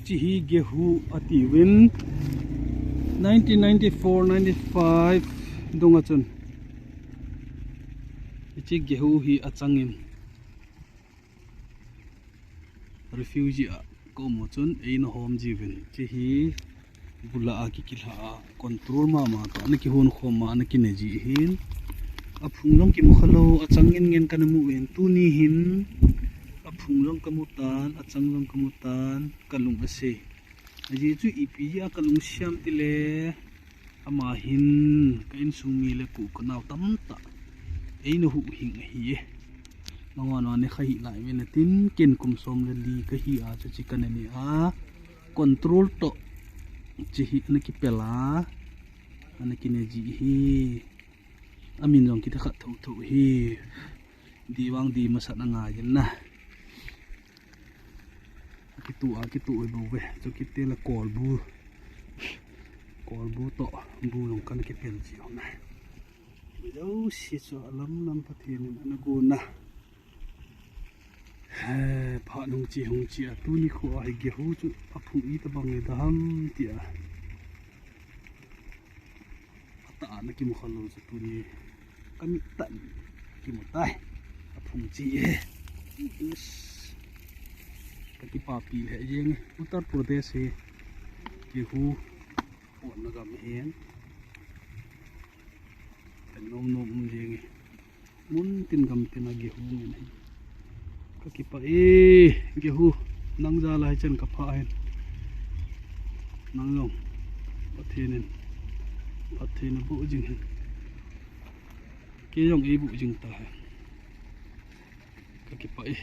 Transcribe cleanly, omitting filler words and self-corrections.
chỉ hi gehu ati win 1994-95 donga chun chỉ gehu hi achangin refugee a ko mo chun ein home jiven chi hi bula a ki kilha control ma to na ki hun khom ma na ki ne ji hin a phunglong ki mukhalo achangin ngen kan mu wen tu ni hin a phunglong kamutan achanglong kamutan kalung ase ji chu ipi a kalung siam tile ama hin kain sumi le ku kanaw tamta ein hu hing hi mangwa ne khai lai wen tin ken kum som le li ka hi a chu chi kan ni a control to chi hi na ki pela ana ki ne ji hi amin jong ki ta kha tho tho hi diwang di masat nga yin na ki tu bu ve chu ki te la kol bu to bu long kan ki pen ji na do si so lam pathin na go na pha nung chi hung chi a tu ni kho ai ge hu chu a phu i ta bang le dam ti a ta na ki mo khalo chu tu ni kami tan ki mo tai a phung chi e ka ki pa pi le jeng Uttar Pradesh e ge hu on na gam hen tan nom jeng mun tin gam tin a ge hu ne cái pa e gehu nang za lai chen ka pha hen nang long pathin bu jing hen ke yong e bu jing ta cái pa e